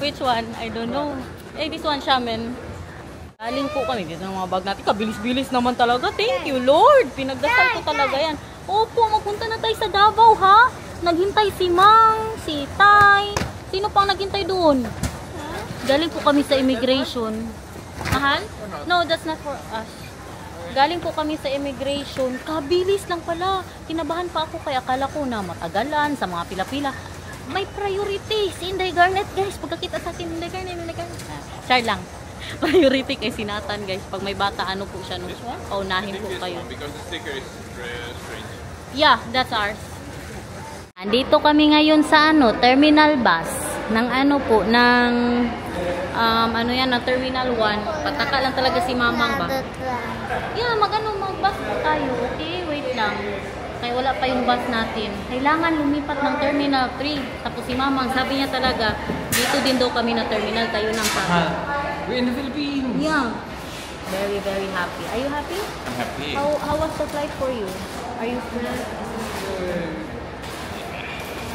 Which one? I don't know. Eh, this one, Shaman. Galing po kami dito ng mga bag natin. Kabilis-bilis naman talaga. Thank you, Lord. Pinagdasal ko talaga yan. Opo, magpunta na tayo sa Davao, ha? Naghintay si Mang, si Tay. Sino pang naghintay doon? Galing po kami sa immigration. Mahal? No, that's not for us. Galing po kami sa immigration. Kabilis lang pala. Kinabahan pa ako kaya akala ko na matagalan sa mga pila-pila. May priority si Inday Garnet, guys. Pagkakita sa akin, Inday Garnet. Char lang. Priority kay Sinatan, guys. Pag may bata, ano po siya, no? Paunahin po kayo. Because the sticker is strange. Yeah, that's ours. Andito kami ngayon sa terminal bus ng ng ng Terminal 1. Pataka lang talaga si Mamang ba? Yeah, mag-bus po tayo. Okay, wait lang. Kaya wala pa yung bus natin. Kailangan lumipat ng Terminal 3. Tapos si Mamang, sabi niya talaga, dito din daw kami na terminal, tayo ng sabi. We're in the Philippines. Yeah. Very, very happy. Are you happy? I'm happy. How was the flight for you? Are you stressed?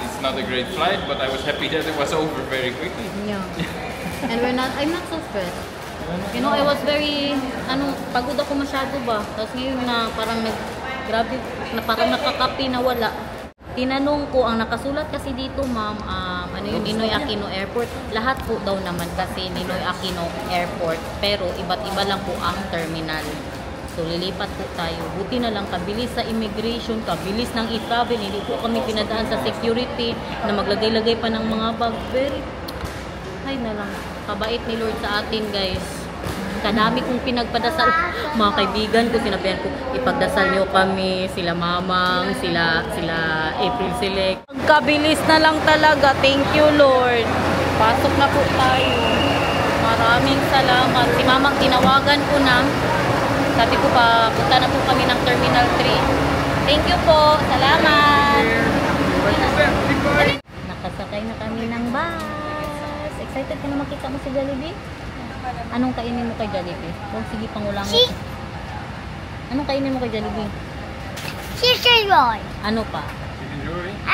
It's not a great flight, but I was happy that it was over very quickly. Yeah. And I'm not so stressed. You know, I was very, pagod ako masyado ba? Tapos ngayon na parang grabe, na parang nakakapi na wala. Tinanong ko, ang nakasulat kasi dito, ma'am, Ninoy Aquino Airport. Lahat po daw naman kasi Ninoy Aquino Airport. Pero iba't iba lang po ang terminal. So, lilipat po tayo. Buti na lang, kabilis sa immigration, kabilis ng e-travel. Hindi po kami pinadaan sa security na maglagay-lagay pa ng mga bag. Very, ay na lang. Kabait ni Lord sa atin, guys. Kadami kong pinagpadasal. Mga kaibigan ko, sinabihan ko, ipagdasal nyo kami, sila Mamang, sila April Select. Kabilis na lang talaga. Thank you, Lord. Pasok na po tayo. Maraming salamat. Si Mamang, tinawagan ko na. Sabi ko pa, punta na po kami ng Terminal 3. Thank you po. Salamat. Nakasakay na kami ng bus. Excited ka na makita mo si Jollibee? Anong kainin mo kay Jollibee? Huwag sige pangulangin. Anong kainin mo kay Jollibee? Chicken roll. Ano pa?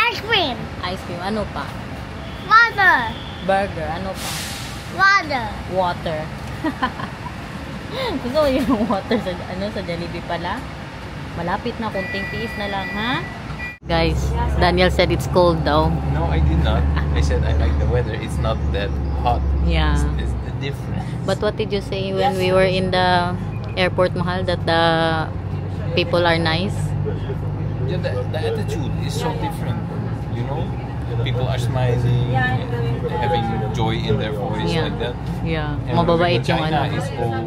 Ice cream. Ice cream. Ano pa? Water. Burger. Ano pa? Water. Water. Gusto mo yung water sa Jollibee pala? Malapit na, kunting tiis na lang, ha? Guys, Daniel said it's cold daw. No, I did not. I said I like the weather. It's not that hot. Yeah. It's the difference. But what did you say when we were in the airport, Mahal? That the people are nice? Yeah, the attitude is so different. You know? People are smiling, having joy in their voice, like that. Yeah. And Mababait yung China is all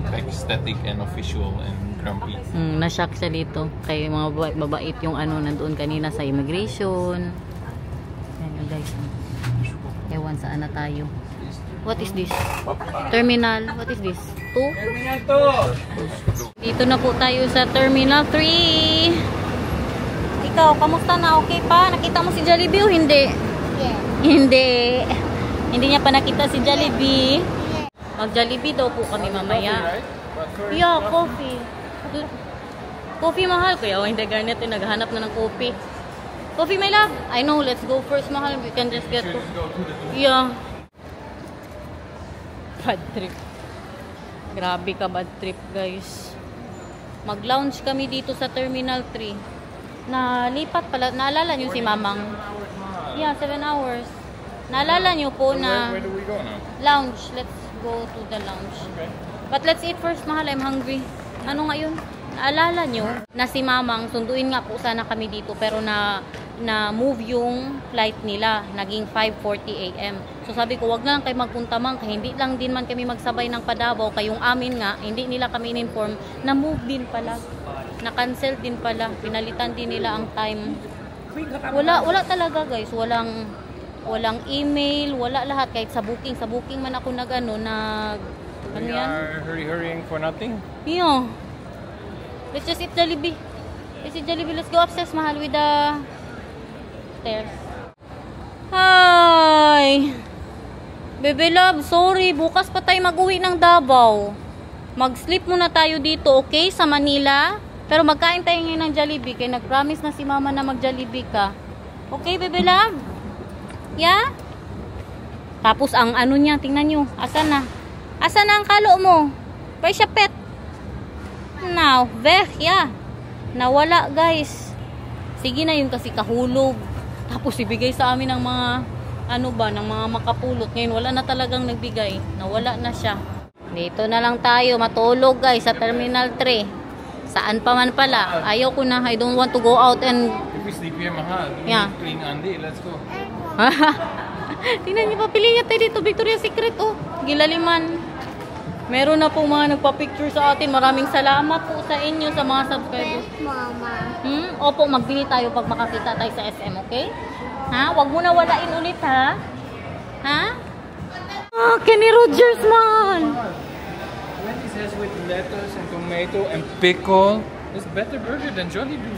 like static and official and grumpy. Na-shock siya dito. Kaya mga babait yung nandoon kanina sa immigration. Ayan guys. Ewan saan na tayo. What is this? Terminal. What is this? 2? Terminal 2! Dito na po tayo sa Terminal 3. Ikaw, kamusta na? Okay pa? Nakita mo si Jollibee o hindi? Yeah. Hindi. Hindi niya pa nakita si Jollibee. Mag-Jollibee daw po kami mamaya. Yeah, coffee. Coffee, Mahal. Kaya hindi Garnet naghahanap na ng coffee. Coffee, my love. I know, let's go first, Mahal. We can just get to... Yeah. Bad trip. Grabe ka, bad trip, guys. Mag-lounge kami dito sa Terminal 3. Nalipat pala. Naalala nyo si Mamang? Yeah, 7 hours. Naalala nyo po na... Where do we go now? Lounge. Let's go to the lounge. Okay. But let's eat first, Mahal. I'm hungry. Ano nga yun? Naalala nyo na si Mamang, sunduin nga po sana kami dito, pero na-move yung flight nila. Naging 5:40 AM. So sabi ko, wag na lang kayo magpunta man, kaya hindi lang din man kami magsabay ng Padavaw. Kayong amin nga, hindi nila kami in-inform, na-move din pala. Na-cancel din pala. Pinalitan din nila ang time. Wala talaga, guys. Walang email, wala lahat. Kahit sa booking man ako ano We are hurrying for nothing. Yeah. Let's just eat Jollibee. Let's go upstairs, Mahal, with the stairs. Hi! Bebe love, sorry. Bukas pa tayo mag-uwi ng Davao. Mag-sleep muna tayo dito, okay? Sa Manila. Pero magkain tayo ngayon ng Jollibee. Kaya nag-promise na si Mama na mag-Jollibee ka. Okay, Bebe love? Yeah? Tapos ang ano niya, tingnan nyo. Asan na? Asan na ang kalo mo? Pwede siya pet. Now, yeah. Nawala guys. Sige na yun kasi kahulog. Tapos ibigay sa amin ng mga ano ba, ng mga makapulot. Ngayon wala na talagang nagbigay. Nawala na siya. Dito na lang tayo matulog guys sa Terminal 3. Saan pa man pala. Ayaw ko na. I don't want to go out and... If we sleep here, mahal. Yeah. Clean Andy. Let's go. Tingnan niyo, papili tayo dito. Victoria's Secret, oh. Gilaliman. Meron na po mga nagpa-picture sa atin. Maraming salamat po sa inyo, sa mga subscribers. Mama. Opo, magbili tayo pag makakita tayo sa SM, okay? Ha? Huwag mo na walain ulit, ha? Ha? Ah, Kenny Rogers, man! Wendy's has with lettuce and tomato and pickle. It's better burger than Jollibee.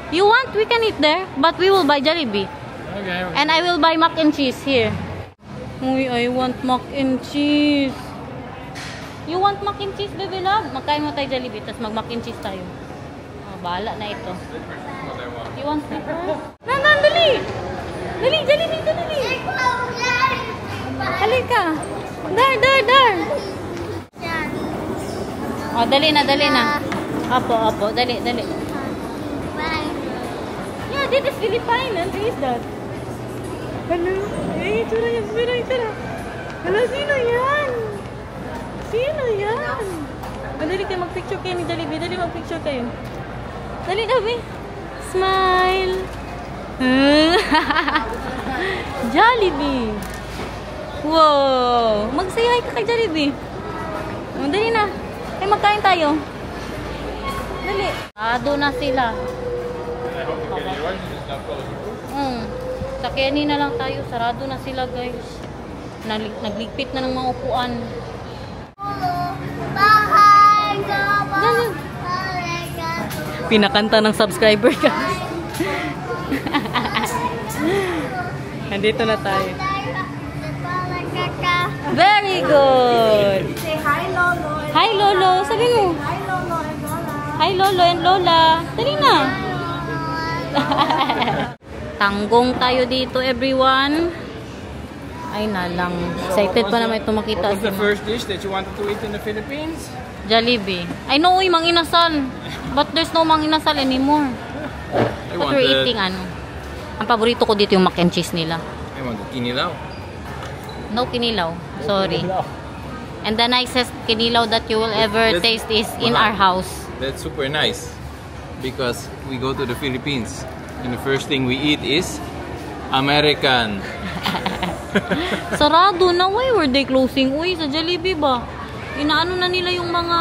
You want? We can eat there. But we will buy Jollibee. Okay. And I will buy mac and cheese here. Uy, I want mac and cheese. You want mac and cheese, baby love? Magkain mo tayo Jollibee, tapos mag-mac and cheese tayo. Oh, bahala na ito. You want slippers? Nandan, dali! Dali, Jollibee, dali! Halika! Dar! Oh, dali na. Apo, dali. Yeah, this is Philippine. What is that? Hello? Eh, itsura yan. Hello, sino yan? Madali kayo mag-picture kayo ni Jollibee. Dali mag-picture kayo. Dali daw, eh. Smile. Jollibee. Wow. Mag-say hi ka kay Jollibee. Dali na. Eh, magkain tayo. Dali. Ado na sila. Sa Kenny na lang tayo. Sarado na sila, guys. Nagligpit na ng mga upuan. Pinakanta ng subscriber ka. Nandito na tayo. Very good. Say hi, Lolo. Hi, Lolo. Sabi mo. Hi, Lolo and Lola. Hi, Lolo and Lola. Dali na. Tanggong tayo dito, everyone. Ay nalang. Excited pa naman ito makita. What was the first dish that you wanted to eat in the Philippines? Jollibee. I know, Mang Inasal. But there's no Mang Inasal anymore. But we're eating ano. Ang paborito ko dito yung mac and cheese nila. I wanted kinilaw. No kinilaw. Sorry. And the nicest kinilaw that you will ever taste is in our house. That's super nice. Because we go to the Philippines. And the first thing we eat is American. Sarado na. Why were they closing? Uy, sa Jollibee ba? Inaano na nila yung mga,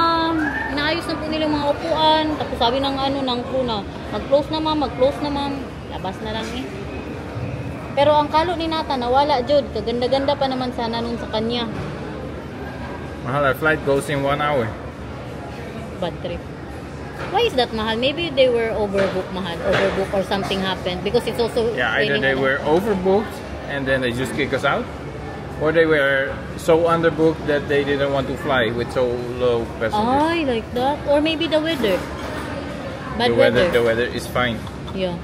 inaayos na po nila yung mga upuan. Tapos sabi ng ano, ng crew na, mag-close na ma'am. Labas na lang eh. Pero ang kalo ni Nata, nawala Jod. Kaganda-ganda pa naman sana nun sa kanya. Mahal, our flight goes in 1 hour. Bad trip. Why is that, Mahal? Maybe they were overbooked, Mahal. Overbooked or something happened. Because it's also... Yeah, either they were overbooked and then they just kick us out. Or they were so underbooked that they didn't want to fly with so low passengers. Ay, like that. Or maybe the weather. Bad The weather is fine. Yeah.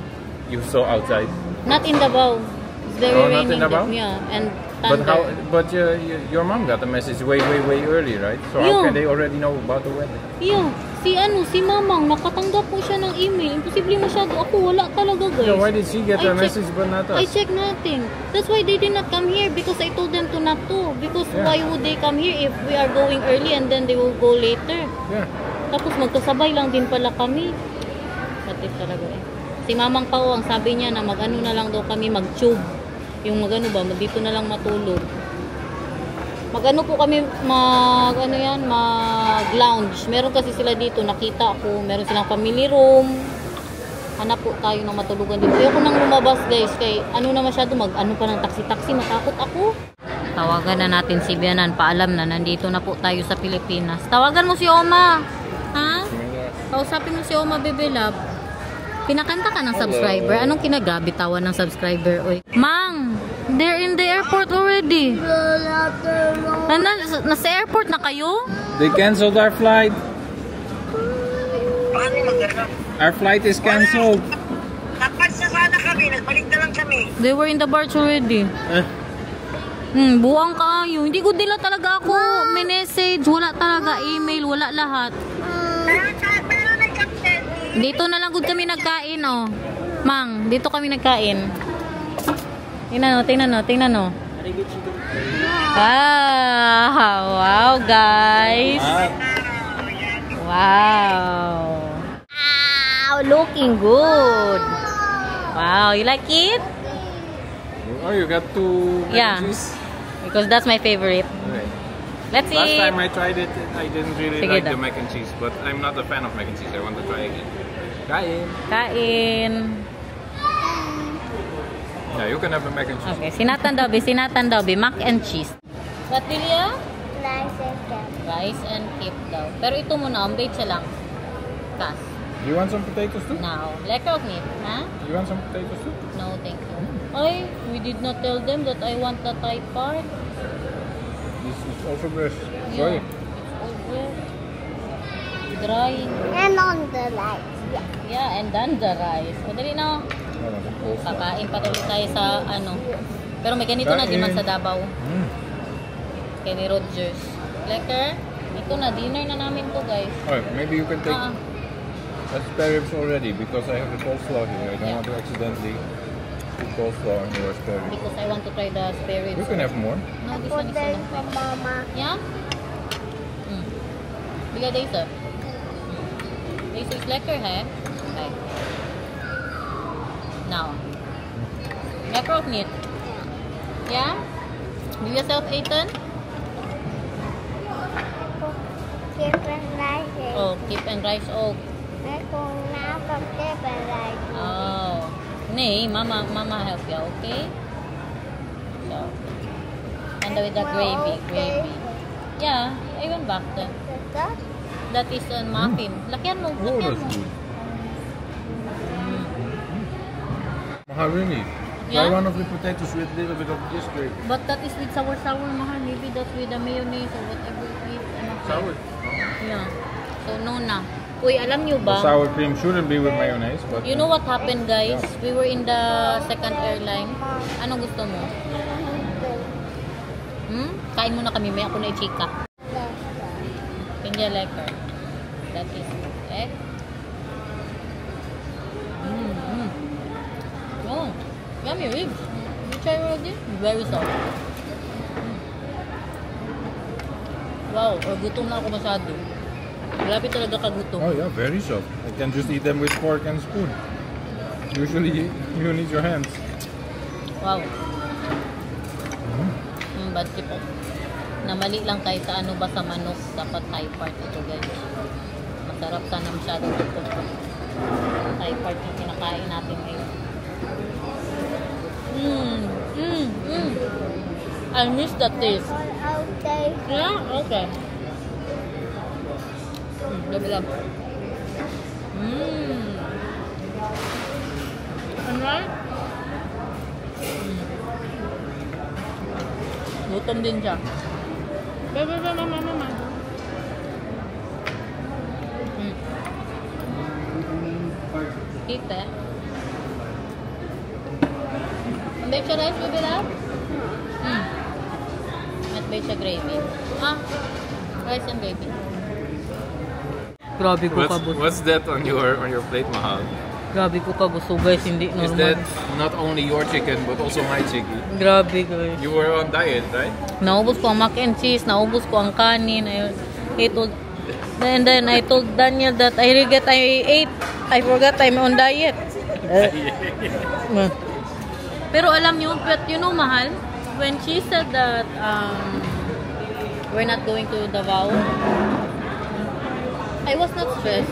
You saw outside. Not in Davao. It's very not raining. in Davao? Yeah, and But thunder. your mom got the message way early, right? So how Yeah. can they already know about the weather? Yeah. Si Mamang, nakatanggap po siya ng email. Imposible masyado. Ako, wala talaga, guys. Yeah, why did she get the I message but not us? I checked nothing. That's why they did not come here because I told them to not to. Because Yeah. why would they come here if we are going early and then they will go later? Yeah. Tapos magkasabay lang din pala kami. Pati talaga eh. Si Mamang Pao, ang sabi niya na mag-ano na lang daw kami, mag-tube. Yung mag-ano ba, dito na lang matulog. Mag-ano po kami, mag-lounge. Meron kasi sila dito, nakita ako. Meron silang family room. Hanap po tayo ng matulugan dito. Ayoko nang lumabas, guys. Kay ano na masyado, mag-ano pa ng taxi-taxi. Matakot ako. Tawagan na natin si Bianan. Paalam na, nandito na po tayo sa Pilipinas. Tawagan mo si Oma. Ha? Kausapin mo si Oma, Bebe Love. Pinakanta ka ng subscriber. Anong kinagabitawan ng subscriber? Oy. Mang, they're in the airport already. Nasa airport na kayo? They canceled our flight. Our flight is canceled. Dapat sa sana kami, nagbalik na lang kami. They were in the barge already. Buwang kayo. Hindi ko dila talaga ako message. Wala talaga email. Wala lahat. Dito na lang gud kami nagkain, oh. Mang, dito kami nagkain. Tingnan no. Wow, guys. Wow. Looking good. Wow, you like it? Oh, you got two mac and cheese? Because that's my favorite. Okay. Let's eat. Last time I tried it, I didn't really like the daw. mac and cheese, but I'm not a fan of mac and cheese. I want to try again. Kain. Kain. Yeah, you can have the mac and cheese. Okay, sinatan daw, mac and cheese. What, Lilia? Rice and cake daw. Pero ito muna, omelette siya lang. Kas. You want some potatoes too? Now, lekker of meat, ha? You want some potatoes too? No, thank you. Ay, we did not tell them that I want the Thai part. This is also fresh. Yeah, Sorry. it's over. Dry. And on the lights. Yeah, and then the rice. Madali na. Kakain pa tuloy tayo sa ano. Pero may ganito na din man sa Davao. Kay ni Rogers. Lekker. Ito na, dinner na namin to, guys. Alright, maybe you can take spare ribs already because I have the coleslaw here. I don't want to accidentally put coleslaw on your spare ribs. Because I want to try the spare ribs. You can have more. No, this Put one is them enough. for Mama. Yeah? Bigay dito. This is lekker, he? Okay. Now. Lekker of meat? Yeah? Give yourself Ethan? Keep and rice. Oh, keep and rice. Oh. Kung na from keep and rice. Oh. Nay, mama help you, okay? So. And with the gravy. Yeah, I went back then. That is a muffin. Lakyan mo. Oh, that's good. Mahal, really? Yeah? Try one of the potatoes with a little bit of this gravy. But that is with sour mahal. Maybe that's with the mayonnaise or whatever it is. Sour? Yeah. So, no na. Uy, alam nyo The ba? sour cream shouldn't be with mayonnaise, but You know what happened, guys? We were in the second airline. Anong gusto mo? Kain muna kami. May ako na i-chika. Kinja lekker. That is egg. Oh, yummy ribs. You try already? Very soft. Wow, gutom na ako masyado. Malapit talaga kagutom. oh yeah, very soft. I can just eat them with fork and spoon. Usually you need your hands. Wow. Bad tip po. Namali lang tayo sa ano ba sa manok. Dapat Thai part ito, guys. Masarap sana masyado ito. Thai part yung kinakain natin ngayon. I miss the taste. Okay. Yeah? Okay. Gabi lang. Alright? Gutom din siya. Mama. Kita. Bake siya rice, baby love? At bake siya gravy. Rice and gravy. Grabe ko kabus. What's that on your plate, Mahal? Grabe ko kabuso, guys. Hindi normal. Is that not only your chicken but also my chicken? Grabe, guys. You were on diet, right? Naubos ko ang mac and cheese, naubos ko ang kanin. And then I told Daniel that I regret I ate. I forgot I'm on diet. Pero alam nyo, but you know, Mahal, when she said that we're not going to Davao, I was not stressed.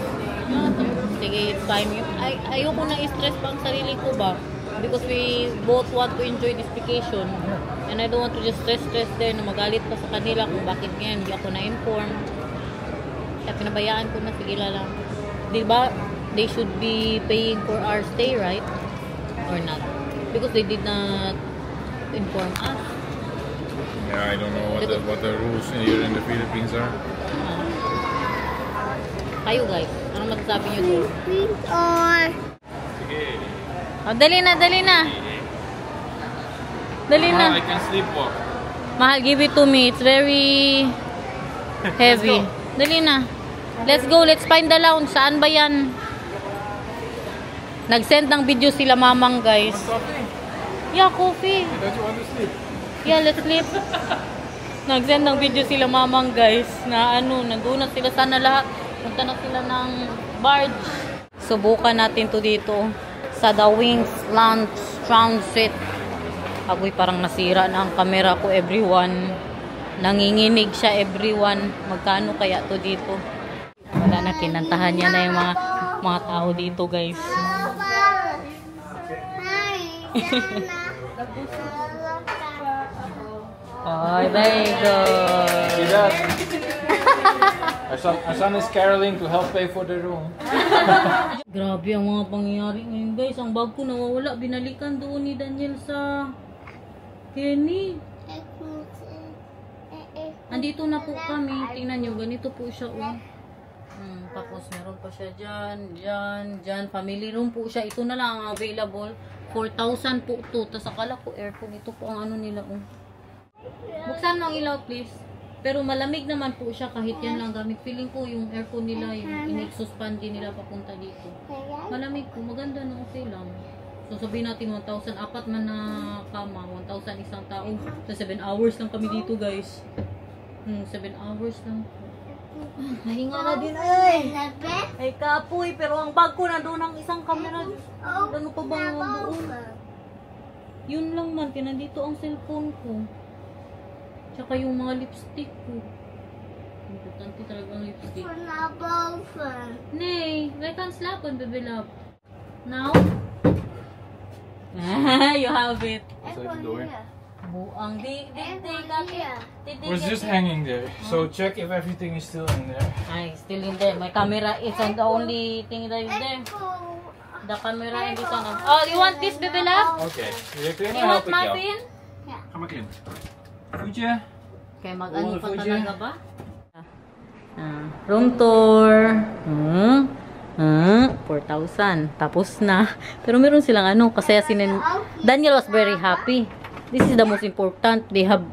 Sige, it's fine. Ayoko na i-stress pa ang sarili ko ba? Because we both want to enjoy this vacation. And I don't want to just stress there na magalit pa sa kanila kung bakit ngayon hindi ako na-inform. Kaya pinabayaan ko na, sige lang. Diba, they should be paying for our stay, right? Or not? Because they did not inform us. Yeah, I don't know what the rules here in the Philippines are. Kayo guys, ano masasabi nyo doon? Sweet or... Oh, dali na. Dali na. I can sleepwalk. Mahal, give it to me. It's very heavy. Dali na. Let's go. Let's find the lounge. Saan ba yan? Nag-send ng video sila mamang, guys. Yeah, coffee. Don't you want to sleep? Yeah, let's sleep. Nag-send ng video sila mamang, guys. Na ano, nandun na sila sana lahat. Punta na sila ng barge. Subukan natin to dito sa The Wings Lounge Transit. Agoy, parang nasira na ang camera ko, everyone. Nanginginig siya, everyone. Magkano kaya to dito? Wala na, kinantahan niya na yung mga tao dito, guys. Oh, there you go. See that? Our son is caroling to help pay for the room. Grabe ang mga pangyayari ngayon, guys. Ang bag ko nawawala. Binalikan doon ni Daniel sa Kenny. Andito na po kami. Tingnan nyo, ganito po siya. Oh. Tapos meron pa siya dyan. Family room po siya. Ito na lang ang available. 4,000 po ito. Tapos akala ko aircon. Ito po ang ano nila. Oh. Buksan mo ang ilaw, please. Pero malamig naman po siya kahit yan lang gamit. Feeling ko yung aircon nila, yung in-exhaust din nila papunta dito. Malamig po. Maganda na, okay lang. So sabihin natin 1,000. Apat man na kama. 1,000 isang tao. So 7 hours lang kami dito, guys. 7 hours lang po. Nahinga na din ay. Ay kapoy, pero ang bag ko na doon ang isang camera. Ano pa ba doon? Yun lang man, nandito ang cellphone ko. Tsaka yung mga lipstick ko. Importante talaga ang lipstick. Nay, I can slap on baby love. Now? You have it. Outside the door. Buang Was just hanging there. So check if everything is still in there. Ay, still in there. My camera is on the only thing that is there. The camera in dito na. Oh, you want this, baby love? Okay. You clean You my want muffin? Come again. Fuja. Kaya mag-ano pa talaga ba? Room tour. 4,000. Tapos na. Pero meron silang ano, kasi Daniel was very happy. This is the most important. They have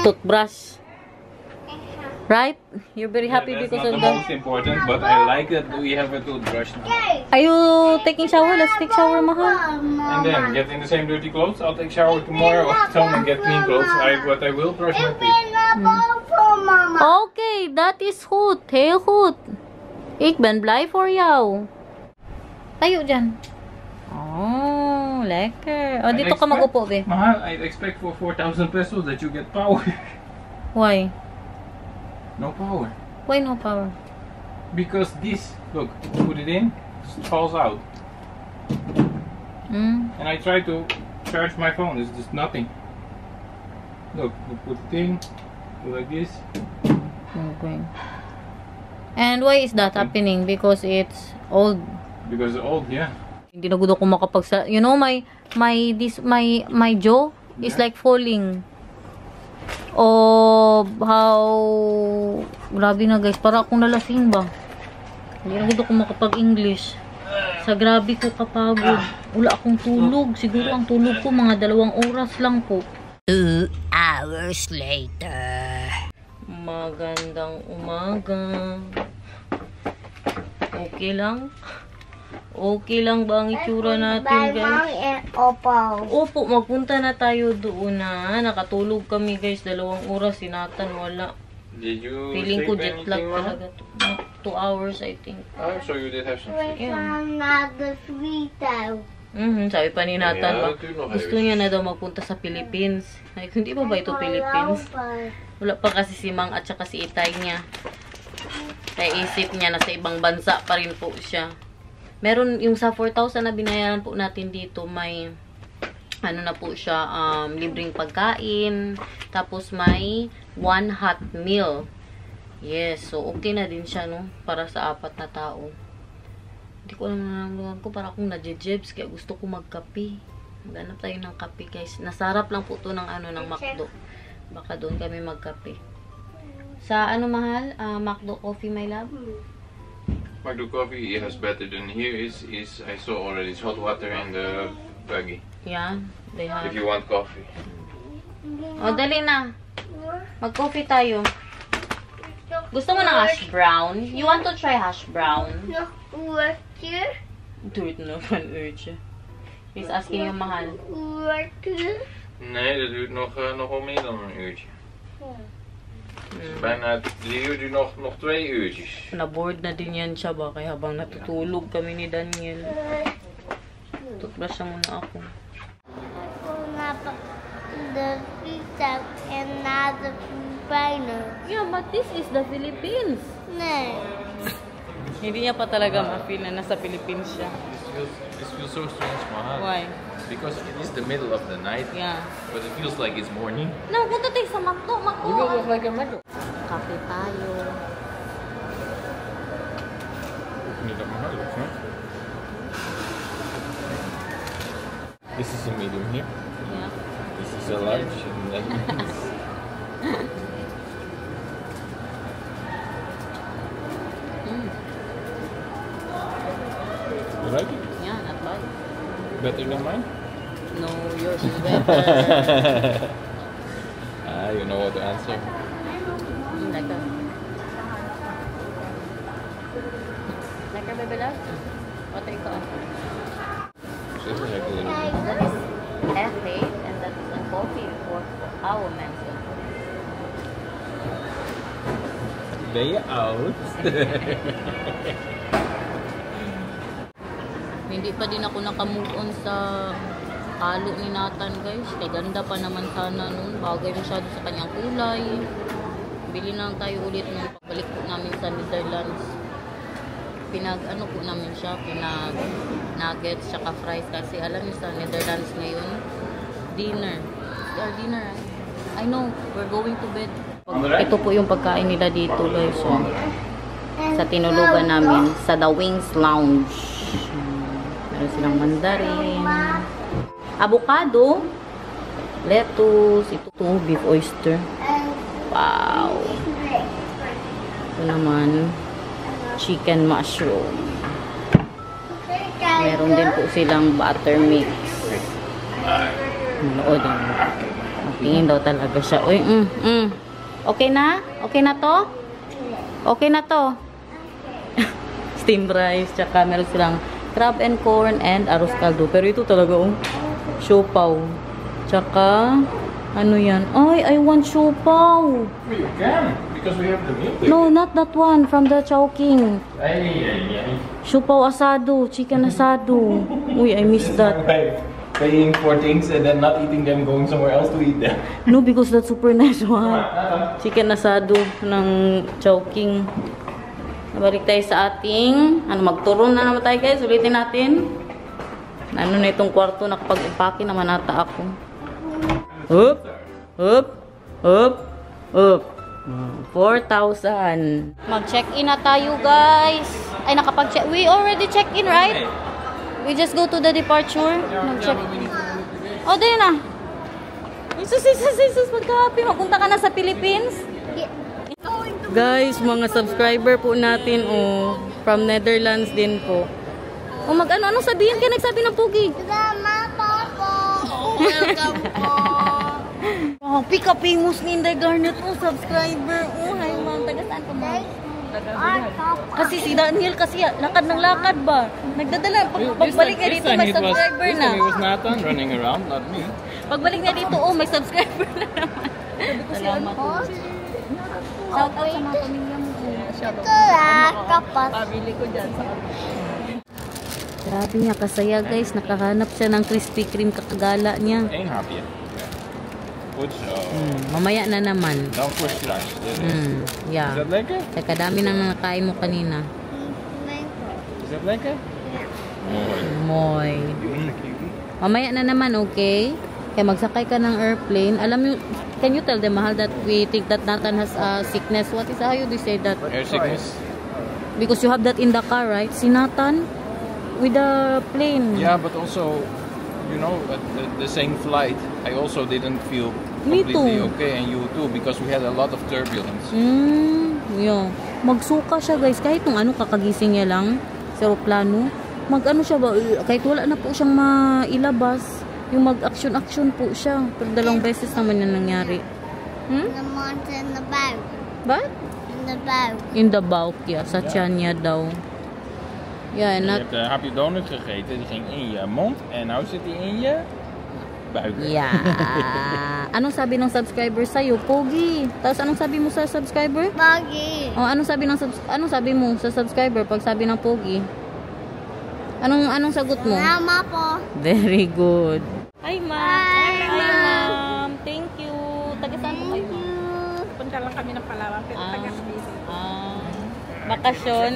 toothbrush. Right? You're very happy because of That's not the that. most important, but I like that we have a toothbrush now. Are you taking shower? Let's take shower, mahal. And then get in the same dirty clothes. I'll take shower tomorrow. Someone get clean clothes. But I will brush my teeth. Okay, that is goed. Heel goed. Ik ben blij voor jou. Tayo dyan. Oh, lekker. Oh, dito ka mag-upo, be. Mahal, I expect for 4,000 pesos that you get power. Why? No power. Why no power? Because this, look, put it in, it falls out. And I try to charge my phone, it's just nothing. Look, you put it in, do like this. Okay. And why is that happening? Because it's old. Because it's old, yeah. Hindi na good ako makapagsa. You know, my jaw is like falling. Oh, how... Grabe na, guys. Para akong nalasing ba? Hindi na good ako makapag-English. Sa grabe ko kapagod. Wala akong tulog. Siguro ang tulog ko mga 2 oras lang po. 2 hours later. Magandang umaga. Okay lang? Okay lang ba ang itsura natin, guys? Opo, magpunta na tayo doon na. Nakatulog kami, guys. 2 oras. Sinatan, wala. Did you Feeling ko sleep jet lag anything, Mama? talaga. 2 hours, I think. Oh, so you did have some sleep. Sabi pa ni Nathan, Yeah, no, gusto niya na daw magpunta sa Philippines. Ay, hindi pa ba ito Philippines? Wala pa kasi si Mang at saka si Itay niya. Kaya isip niya na sa ibang bansa pa rin po siya. Meron yung sa 4,000 na binayaran po natin dito, may ano na po siya, libreng pagkain, tapos may 1 hot meal. Yes, so okay na din siya, no, para sa 4 na tao. Hindi ko alam na ko, para akong nadjejebs, kaya gusto ko magkape. Maghanap tayo ng kape, guys. Nasarap lang po to ng ano, ng McDo. Baka doon kami magkape. Sa ano, mahal? McDo coffee, my love? McDo coffee is better than here. Is I saw already. It's hot water and the baggy. Yeah, they have. If you want coffee. O, dali na. Mag-coffee tayo. Gusto mo ng hash brown? You want to try hash brown? No, what here? Do it naman, urge. He's asking you, mahal. What here? Nee, dat duurt nogal meer dan een uurtje. Bijna 3 uur, duurt nog 2 uurtjes. Na-board na din yan siya ba? Kaya habang natutulog kami ni Daniel. Toothbrush na muna ako. The pizza and not the Filipino. Yeah, but this is the Philippines. No. Hindi niya pa talaga ma-feel na nasa Philippines siya. This feels so strange, mahal. Why? Because it is the middle of the night, Yeah. but it feels like it's morning. No, punta tayo sa Makdo. You will look like a Mecca. Kape tayo. Niet dat mahal is, no? This is a medium here. Yeah. This is a large. And then you like it? Yeah, not bad. Better than mine? No, yours is better. You know what to answer. Lekker. Lekker, baby love? What take ko? Just like a little bit. That is F8 and that is a coffee for our mensen. Ben je oud? Hindi pa din ako nakamove on sa halo ni Nathan, guys. Kaya ganda pa naman sana nun. Bagay masyado sa kanyang kulay. Bili na lang tayo ulit nung pagbalik po namin sa Netherlands. Pinag-ano po namin siya, pinag-nuggets, tsaka fries. Kasi alam niyo sa Netherlands ngayon, dinner. Our dinner, right? I know, we're going to bed. Ito po yung pagkain nila dito, guys. So, sa tinulugan namin, sa The Wings Lounge. Meron silang mandarin, avocado, lettuce, ito to, beef oyster. Wow! Ito naman, chicken mushroom. Meron din po silang butter mix. Manood yun. Tingin daw talaga siya. Uy, Okay na? Okay na to? Okay na to? Steamed rice, tsaka meron silang crab and corn and arroz caldo. Pero ito talaga, siopaw. Tsaka, ano yan? Ay, I want siopaw. You can, because we have the meal. No, not that one. From the Chowking. Ay. Siopaw asado. Chicken asado. Uy, I miss that. Paying for things and then not eating them, going somewhere else to eat them. No, because that's super nice one. Chicken asado ng Chowking. Balik tayo sa ating, magturon na naman tayo, guys. Ulitin natin. Ano na itong kwarto, nakapag-impake naman ata ako. Up, up, up, up. 4,000. Mag-check-in na tayo, guys. Ay, nakapag-check. We already check-in, right? We just go to the departure. Mag-check. Oh, din na. Jesus, magka-happy. Magpunta ka na sa Philippines? Guys, mga subscriber po natin, from Netherlands din po. Anong sabihin ka? Nagsabi ng pugi. Salamat po. Welcome po. Pika famous ni Inday Garnet, subscriber. Hi, ma'am. Taga saan ka, ma'am? Kasi si Daniel, lakad ng lakad ba? Nagdadala. Pagbalik niya dito, may subscriber na. It was Nathan running around, not me. Pagbalik niya dito, may subscriber na naman. Salamat po. Shout out sa mga pamilya mo. Ito lang, kapas. Pabili ko dyan sa grabe niya, kasaya guys. Nakahanap siya ng Krispy Kreme kakagala niya. Eén hapje. Goed zo. Mamaya na naman. Dan voor straks. Yeah. Is dat lekker? Teka, dami nang nakain mo kanina. Is dat lekker? Moy. Mamaya na naman, okay? Kaya magsakay ka ng airplane. Alam mo, can you tell them, mahal, that we think that Nathan has a sickness? What is, how you say that? Air sickness? Because you have that in the car, right? Si Nathan? With the plane. Yeah, but also, you know, at the same flight, I also didn't feel Me completely too. okay, and you too, because we had a lot of turbulence. Yeah. Magsuka siya, guys. Kahit nung kakagising niya lang sa aeroplano, mag-ano siya ba, kahit wala na po siyang mailabas, yung mag-action-action po siya. Pero 2 beses naman yan nangyari. Hmm? The month in the boat. What? In the boat. In the bulk, yeah. Sa tiyan niya daw. Yeah, Je not... hebt een hapje donut gegeten, die ging in je mond en nu zit die in je buik. Yeah. Anong sabi ng subscriber sa'yo? Pogi. Tapos anong sabi mo sa subscriber? Buggy. Oh, anong sabi mo sa subscriber pag sabi ng pogi? Anong sagot mo? Mama po. Very good. Hi, ma'am. Hi, Hi, ma'am. Thank you. Taga saan po kayo, ma'am? Punta lang kami ng Palawan, pero taga-busy. Bakasyon.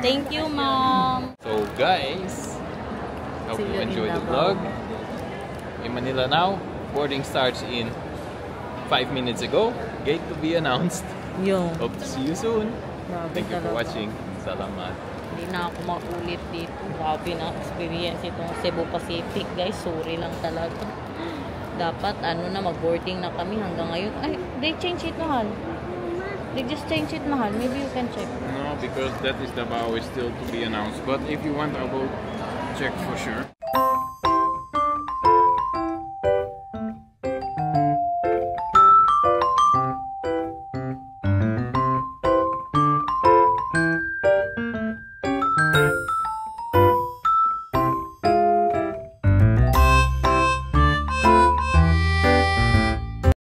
Thank you, ma'am. So guys, hope See you you in enjoyed the Davao. vlog. In Manila now, boarding starts in 5 minutes ago. Gate to be announced. Yung. Hope to see you soon. Grabe Thank you for talaga. watching. Salamat. Hindi na ako maulit dito. Grabe na experience itong Cebu Pacific, guys. Sorry lang talaga. Dapat mag-boarding na kami hanggang ngayon. Ay, they change it, mahal. They just change it, mahal. Maybe you can check. No, because that is Davao is still to be announced. But if you want, I will check for sure.